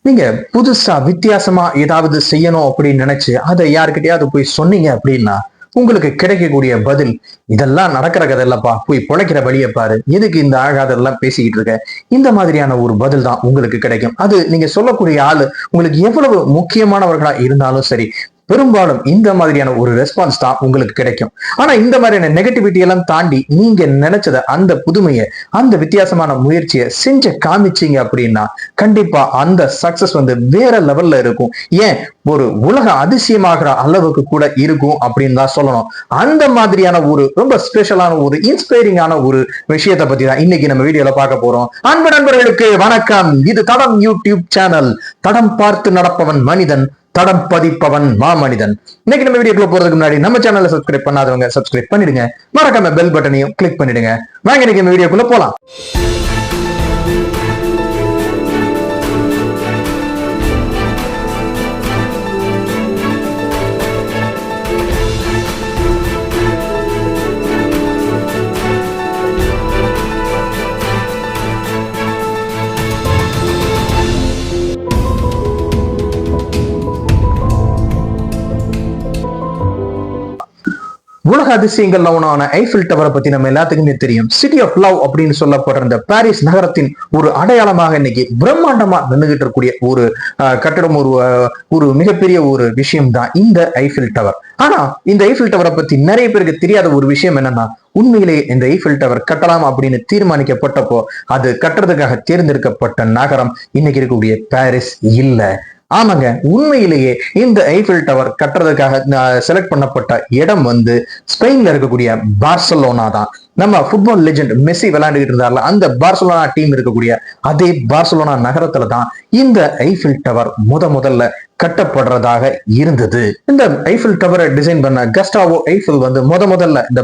நீங்க புதுசா வித்தியாசமா ஏதாவது செய்யணும் அப்படின்னு நினைச்சு அதை யாருக்கிட்டயாவது போய் சொன்னீங்க அப்படின்னா உங்களுக்கு கிடைக்கக்கூடிய பதில், இதெல்லாம் நடக்கிற கதை இல்லப்பா, போய் பொழைக்கிற வழியை பாரு, எதுக்கு இந்த ஆகாதெல்லாம் பேசிக்கிட்டு இருக்க, இந்த மாதிரியான ஒரு பதில் தான் உங்களுக்கு கிடைக்கும். அது நீங்க சொல்லக்கூடிய ஆளு உங்களுக்கு எவ்வளவு முக்கியமானவர்களா இருந்தாலும் சரி, பெரும்பாலும் இந்த மாதிரியான ஒரு ரெஸ்பான்ஸ் தான் உங்களுக்கு கிடைக்கும். ஆனா இந்த மாதிரியான நெகட்டிவிட்டி எல்லாம் தாண்டி நீங்க நினைச்சத அந்த புதுமையை, அந்த வித்தியாசமான முயற்சியை செஞ்ச காமிச்சீங்க அப்படின்னா கண்டிப்பா அந்த சக்சஸ் வந்து வேற லெவல்ல இருக்கும். ஏன் ஒரு உலக அதிசயமாகிற அளவுக்கு கூட இருக்கும் அப்படின்னு தான் சொல்லணும். அந்த மாதிரியான ஒரு ரொம்ப ஸ்பெஷலான ஒரு இன்ஸ்பைரிங்கான ஒரு விஷயத்தை பத்தி தான் இன்னைக்கு நம்ம வீடியோல பார்க்க போறோம். அன்பு நண்பர்களுக்கு வணக்கம். இது தடம் யூடியூப் சேனல். தடம் பார்த்து நடப்பவன் மனிதன், தடம் பதிப்பவன் மாமனிதன். இன்னைக்கு நம்ம வீடியோக்குள்ள போறதுக்கு முன்னாடி நம்ம சேனலை சப்ஸ்கிரைப் பண்ணாதவங்க சப்ஸ்கிரைப் பண்ணிடுங்க, மறக்காம பெல் பட்டனையும் கிளிக் பண்ணிடுங்க. வாங்க இன்னைக்கு நம்ம வீடியோக்குள்ள போலாம். உலக அதிசயங்கள்ல ஒன்றான ஐஃபில் டவரை பத்தி நம்ம எல்லாத்துக்குமே தெரியும். சிட்டி ஆஃப் லவ் அப்படின்னு சொல்லப்படுற இந்த பாரிஸ் நகரத்தின் ஒரு அடையாளமாக இன்னைக்கு பிரம்மாண்டமா நின்றுகிட்டு இருக்கக்கூடிய ஒரு கட்டடம், ஒரு மிகப்பெரிய ஒரு விஷயம் தான் இந்த ஐஃபில் டவர். ஆனா இந்த ஐஃபில் டவரை பத்தி நிறைய பேருக்கு தெரியாத ஒரு விஷயம் என்னன்னா, உண்மையிலேயே இந்த ஐஃபில் டவர் கட்டலாம் அப்படின்னு தீர்மானிக்கப்பட்டப்போ அது கட்டுறதுக்காக தேர்ந்தெடுக்கப்பட்ட நகரம் இன்னைக்கு இருக்கக்கூடிய பாரிஸ் இல்ல. ஆமாங்க, உண்மையிலேயே இந்த ஐஃபில் டவர் கட்டுறதுக்காக செலக்ட் பண்ணப்பட்ட இடம் வந்து ஸ்பெயின்ல இருக்கக்கூடிய பார்சலோனா தான். நம்ம ஃபுட்பால் லெஜெண்ட் மெஸ்ஸி விளையாண்டுகிட்டு இருந்தார்ல, அந்த பார்சலோனா டீம் இருக்கக்கூடிய அதே பார்சலோனா நகரத்துல தான் இந்த ஐஃபில் டவர் முதல்ல கட்டப்படுறதாக இருந்தது. இந்த ஐஃபில் டவரை டிசைன் பண்ண கஸ்டாவோ ஐஃபில் வந்து முதல்ல இந்த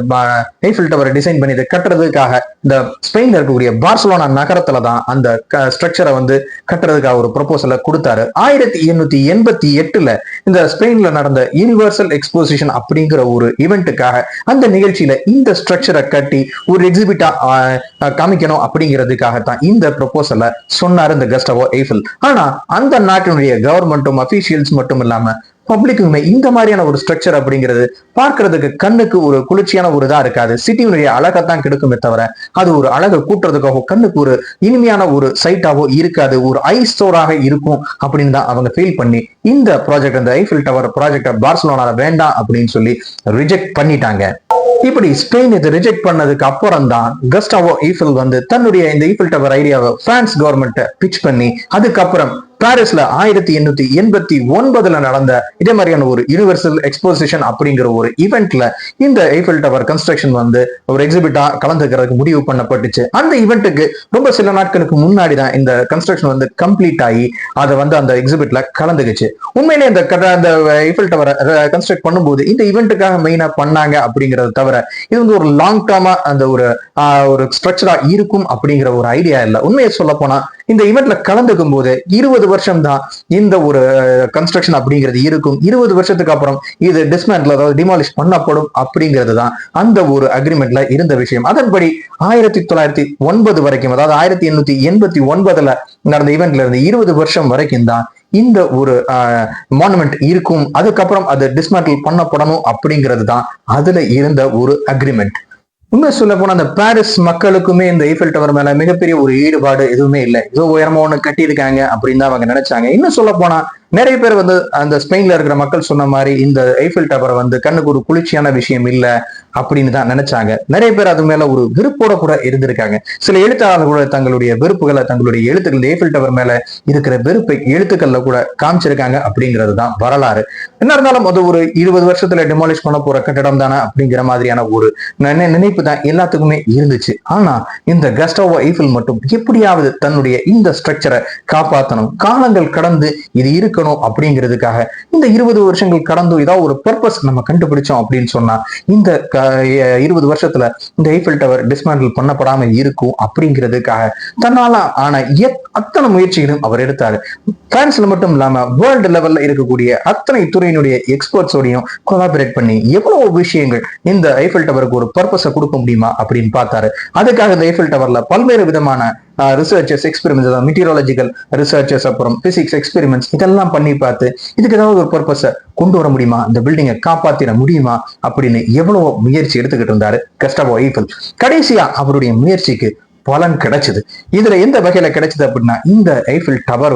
ஐஃபில் டவரை டிசைன் பண்ணி இதை கட்டுறதுக்காக இந்த ஸ்பெயின்ல இருக்கக்கூடிய பார்சலோனா நகரத்துல தான் அந்த ஸ்ட்ரக்சரை வந்து கட்டுறதுக்காக ஒரு ப்ரொபோசலை கொடுத்தாரு. 1888 இந்த ஸ்பெயின்ல நடந்த யூனிவர்சல் எக்ஸ்போசிஷன் அப்படிங்கிற ஒரு ஈவெண்ட்டுக்காக அந்த நிகழ்ச்சியில இந்த ஸ்ட்ரக்சரை கட்டி ஒரு எக்ஸிபிட்டா காமிக்கணும் அப்படிங்கிறதுக்காகத்தான் இந்த ப்ரொபோசலை சொன்னாரு இந்த கஸ்டாவோ ஐஃபில். ஆனா அந்த நாட்டினுடைய கவர்மெண்ட்டும் அபிஷியல்ஸ் மட்டும் இல்லாம பப்ளிக்குமே இந்த மாதிரியான ஒரு ஸ்ட்ரக்சர் அப்படிங்கிறது பார்க்கறதுக்கு கண்ணுக்கு ஒரு குளிர்ச்சியான ஒரு இதா இருக்காது. சிட்டியினுடைய அழகத்தான் கெடுக்குமே தவிர அது ஒரு அழகை கூட்டுறதுக்காக கண்ணுக்கு ஒரு இனிமையான ஒரு சைட்டாவோ இருக்காது, ஒரு ஐஸ்டோராக இருக்கும் அப்படின்னு தான் அவங்க ஃபீல் பண்ணி இந்த ப்ராஜெக்ட், இந்த ஐஃபில் டவர் ப்ராஜெக்டை பார்சலோனால வேண்டாம் அப்படின்னு சொல்லி ரிஜெக்ட் பண்ணிட்டாங்க. இப்படி ஸ்பெயின் இதை ரிஜெக்ட் பண்ணதுக்கு அப்புறம் தான் கஸ்டாவோ ஐஃபில் வந்து தன்னுடைய இந்த ஐஃபில் டவர் ஐடியாவை பிரான்ஸ் கவர்மெண்ட் பிச் பண்ணி அதுக்கப்புறம் பாரிஸ்ல 1889 நடந்த இதே மாதிரியான ஒரு யூனிவர்சல் எக்ஸ்போசிஷன் அப்படிங்கிற ஒரு ஈவெண்ட்ல இந்த ஐஃபில் டவர் கன்ஸ்ட்ரக்ஷன் வந்து ஒரு எக்ஸிபிட்டா கலந்துக்கிறதுக்கு முடிவு பண்ணப்பட்டுச்சு. அந்த ஈவெண்ட்டுக்கு ரொம்ப சில நாட்களுக்கு முன்னாடி தான் இந்த கன்ஸ்ட்ரக்ஷன் வந்து கம்ப்ளீட் ஆகி அதை வந்து அந்த எக்ஸிபிட்ல கலந்துக்குச்சு. உண்மையிலே இந்த ஐஃபில் டவரை கன்ஸ்ட்ரக்ட் பண்ணும்போது இந்த ஈவெண்ட்டுக்காக மெயினா பண்ணாங்க அப்படிங்கறத தவிர இது வந்து ஒரு லாங் டேர்மா அந்த ஒரு ஸ்ட்ரக்சரா இருக்கும் அப்படிங்கிற ஒரு ஐடியா இல்லை. உண்மையை சொல்ல போனா இந்த ஈவெண்ட்ல கலந்துக்கும் போது 20 வருஷம் தான் இந்த ஒரு கன்ஸ்ட்ரக்ஷன் அப்படிங்கிறது இருக்கும். 20 வருஷத்துக்கு அப்புறம் இது டிஸ்மேண்டில், அதாவது டிமாலிஷ் பண்ணப்படும் அப்படிங்கிறது தான் அந்த ஒரு அக்ரிமெண்ட்ல இருந்த விஷயம். அதன்படி 1909 வரைக்கும், அதாவது 1889 நடந்த ஈவெண்ட்ல இருந்து 20 வருஷம் வரைக்கும் தான் இந்த ஒரு மானுமெண்ட் இருக்கும். அதுக்கப்புறம் அது டிஸ்மேண்டில் பண்ணப்படணும் அப்படிங்கிறது தான் அதுல இருந்த ஒரு அக்ரிமெண்ட். உண்மை சொல்ல போனா அந்த பாரிஸ் மக்களுக்குமே இந்த ஐஃபில் டவர் மேல மிகப்பெரிய ஒரு ஈடுபாடு எதுவுமே இல்லை. ஏதோ உயரமா ஒண்ணு கட்டியிருக்காங்க அப்படின்னு தான் அவங்க நினைச்சாங்க. இன்னும் சொல்ல போனா நிறைய பேர் வந்து அந்த ஸ்பெயின்ல இருக்கிற மக்கள் சொன்ன மாதிரி இந்த ஐஃபில் டவர் வந்து கண்ணுக்கு ஒரு குளிர்ச்சியான விஷயம் இல்லை அப்படின்னு தான் நினைச்சாங்க. நிறைய பேர் அது மேல ஒரு வெறுப்போட கூட இருந்திருக்காங்க. சில எழுத்தாளர்கள் கூட தங்களுடைய வெறுப்புகளை, தங்களுடைய எழுத்துக்கள், ஐஃபில் டவர் மேல இருக்கிற வெறுப்பை எழுத்துக்கள்ல கூட காமிச்சிருக்காங்க அப்படிங்கிறது தான் வரலாறு. என்ன இருந்தாலும் அது ஒரு 20 வருஷத்துல டிமாலிஷ் பண்ண போற கட்டடம் தானே அப்படிங்கிற மாதிரியான ஒரு நினைப்பு தான் எல்லாத்துக்குமே இருந்துச்சு. ஆனா இந்த கஸ்டாவோ ஐஃபில் மட்டும் எப்படியாவது தன்னுடைய இந்த ஸ்ட்ரக்சரை காப்பாற்றணும், காலங்கள் கடந்து இது இருக்கணும் அப்படிங்கிறதுக்காக இந்த 20 வருஷங்கள் கடந்தும் ஏதாவது ஒரு பர்பஸ் நம்ம கண்டுபிடிச்சோம் அப்படின்னு சொன்னா இந்த 20 வருஷத்துல இந்த ஐஃபில் டவர் டிஸ்மேண்டில் பண்ணப்படாம இருக்கும் அப்படிங்கிறதுக்காக தன்னால ஆன அத்தனை முயற்சிகளும் அவர் எடுத்தாரு. பிரான்ஸ்ல மட்டும் இல்லாம வேர்ல்டு லெவல்ல இருக்கக்கூடிய அத்தனை துறையினுடைய எக்ஸ்பர்ட்ஸோடையும் கொலாபரேட் பண்ணி எவ்வளவு விஷயங்கள் இந்த ஐஃபில் டவருக்கு ஒரு பர்பஸை கொடுக்க முடியுமா அப்படின்னு பார்த்தாரு. அதுக்காக இந்த ஐஃபில் டவர்ல பல்வேறு விதமான ரிசர்ச்சர்ஸ் எக்ஸ்பெரிமெண்ட்ஸ், மெட்டீரியாலஜிக்கல் ரிசர்ச்சர்ஸ், அப்புறம் பிசிக்ஸ் எக்ஸ்பெரிமெண்ட்ஸ் இதெல்லாம் பண்ணி பார்த்து இதுக்கு ஏதாவது ஒரு பர்பஸை கொண்டு வர முடியுமா, இந்த பில்டிங்கை காப்பாத்திட முடியுமா அப்படின்னு எவ்வளவோ முயற்சி எடுத்துக்கிட்டு இருந்தாரு கஸ்டாவோ ஐஃபில். கடைசியா அவருடைய முயற்சிக்கு பலன் கிடைச்சது. இதுல எந்த வகையில கிடைச்சது அப்படின்னா, இந்த ஐஃபில் டவர்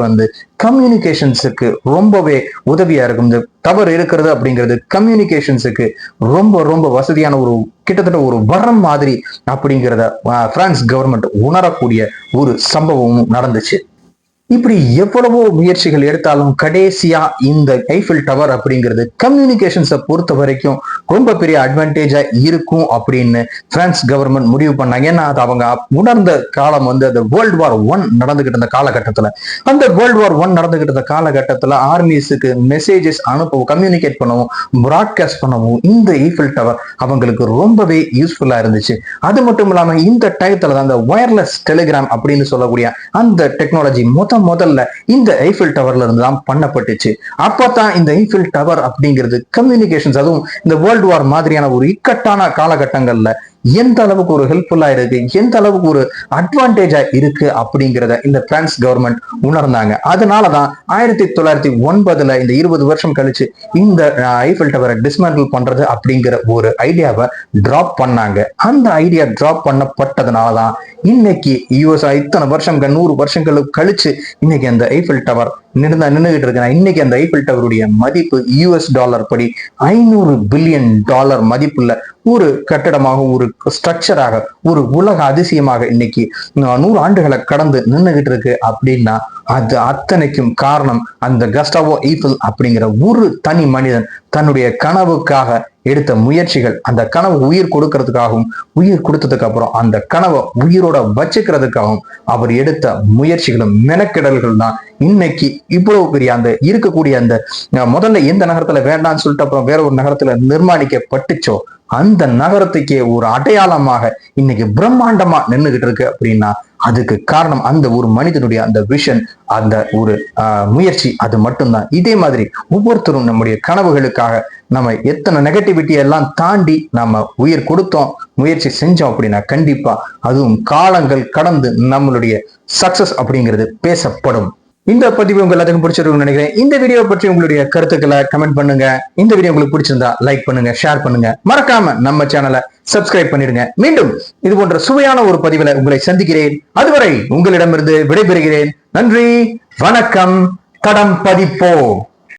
கம்யூனிகேஷன்ஸுக்கு ரொம்பவே உதவியா இருக்கும். இந்த டவர் இருக்கிறது அப்படிங்கிறது கம்யூனிகேஷன்ஸுக்கு ரொம்ப ரொம்ப வசதியான ஒரு கிட்டத்தட்ட ஒரு வரம் மாதிரி அப்படிங்கிறத பிரான்ஸ் கவர்மெண்ட் உணரக்கூடிய ஒரு சம்பவமும் நடந்துச்சு. இப்படி எவ்வளவோ முயற்சிகள் எடுத்தாலும் கடைசியா இந்த ஐஃபில் டவர் அப்படிங்கிறது கம்யூனிகேஷன்ஸை பொறுத்த வரைக்கும் ரொம்ப பெரிய அட்வான்டேஜா இருக்கும் அப்படின்னு பிரான்ஸ் கவர்மெண்ட் முடிவு பண்ணாங்க. ஏன்னா அது அவங்க உணர்ந்த காலம் அந்த வேர்ல்டு வார் 1 நடந்துகிட்டு இருந்த காலகட்டத்துல, அந்த வேர்ல்டு வார் 1 நடந்துகிட்டு இருந்த காலகட்டத்துல ஆர்மிஸுக்கு மெசேஜஸ் அனுப்பவும், கம்யூனிகேட் பண்ணவும், பிராட்காஸ்ட் பண்ணவும் இந்த ஐஃபில் டவர் அவங்களுக்கு ரொம்பவே யூஸ்ஃபுல்லா இருந்துச்சு. அது மட்டும் இல்லாம இந்த டயத்துல தான் அந்த வயர்லெஸ் டெலிகிராம் அப்படின்னு சொல்லக்கூடிய அந்த டெக்னாலஜி முதல்ல இந்த ஐஃபில் டவர்ல இருந்து தான் பண்ணப்பட்டுச்சு. அப்பதான் இந்த ஐஃபில் டவர் அப்படிங்கிறது கம்யூனிகேஷன்ஸ், அதுவும் இந்த வேர்ல்டு வார் மாதிரியான ஒரு இக்கட்டான காலகட்டங்கள்ல எந்த அளவுக்கு ஒரு ஹெல்ப்ஃபுல்லா இருக்கு, எந்த அளவுக்கு ஒரு அட்வான்டேஜா இருக்கு அப்படிங்கிறத இந்த பிரான்ஸ் கவர்மெண்ட் உணர்ந்தாங்க. அதனாலதான் 1909 இந்த 20 வருஷம் கழிச்சு இந்த ஐஃபில் டவரை டிஸ்மேண்டில் பண்றது அப்படிங்கிற ஒரு ஐடியாவை டிராப் பண்ணாங்க. அந்த ஐடியா டிராப் பண்ணப்பட்டதுனாலதான் இன்னைக்கு யூஎஸ் இத்தனை வருஷம் 100 வருஷங்களுக்கு கழிச்சு இன்னைக்கு அந்த ஐஃபில் டவர் நின்றுகிட்டு இருக்கு. இன்னைக்கு அந்த ஐஃபில் டவருடைய மதிப்பு US$ படி $500 பில்லியன் மதிப்புள்ள ஒரு கட்டடமாக, ஒரு ஸ்ட்ரக்சராக, ஒரு உலக அதிசயமாக இன்னைக்கு 100 ஆண்டுகளை கடந்து நின்றுகிட்டு இருக்கு. அப்படின்னா அது அத்தனைக்கும் காரணம் அந்த கஸ்டாவோ ஐஃபில் அப்படிங்கிற ஒரு தனி மனிதன் தன்னுடைய கனவுக்காக எடுத்த முயற்சிகள். அந்த கனவு உயிர் கொடுக்கறதுக்காகவும், உயிர் கொடுத்ததுக்கு அப்புறம் அந்த கனவை உயிரோட வச்சுக்கிறதுக்காகவும் அவர் எடுத்த முயற்சிகளும் மெனக்கெடல்கள் தான் இன்னைக்கு இவ்வளவு பெரிய அந்த இருக்கக்கூடிய அந்த முதல்ல எந்த நகரத்துல வேண்டாம்னு சொல்லிட்டு அப்புறம் வேற ஒரு நகரத்துல நிர்மாணிக்கப்பட்டுச்சோ அந்த நகரத்துக்கே ஒரு அடையாளமாக இன்னைக்கு பிரம்மாண்டமா நின்றுகிட்டு இருக்கு. அப்படின்னா அதுக்கு காரணம் அந்த ஒரு மனிதனுடைய அந்த விஷன், அந்த ஒரு முயற்சி, அது மட்டும்தான். இதே மாதிரி ஒவ்வொருத்தரும் நம்முடைய கனவுகளுக்காக நம்ம எத்தனை நெகட்டிவிட்டி எல்லாம் தாண்டி நம்ம உயிர் கொடுத்தோம், முயற்சி செஞ்சோம் அப்படின்னா கண்டிப்பா அதுவும் காலங்கள் கடந்து நம்மளுடைய சக்சஸ் அப்படிங்கிறது பேசப்படும். இந்த பதிவு உங்க எல்லாத்துக்கும் பிடிச்சிருக்கும்னு நினைக்கிறேன். இந்த வீடியோ பற்றி உங்களுடைய கருத்துக்களை கமெண்ட் பண்ணுங்க. இந்த வீடியோ உங்களுக்கு பிடிச்சிருந்தா லைக் பண்ணுங்க, ஷேர் பண்ணுங்க. மறக்காம நம்ம சேனலை சப்ஸ்கிரைப் பண்ணிடுங்க. மீண்டும் இது போன்ற சுவையான ஒரு பதிவுல உங்களை சந்திக்கிறேன். அதுவரை உங்களிடமிருந்து விடைபெறுகிறேன். நன்றி, வணக்கம். தடம் பதிப்போம்.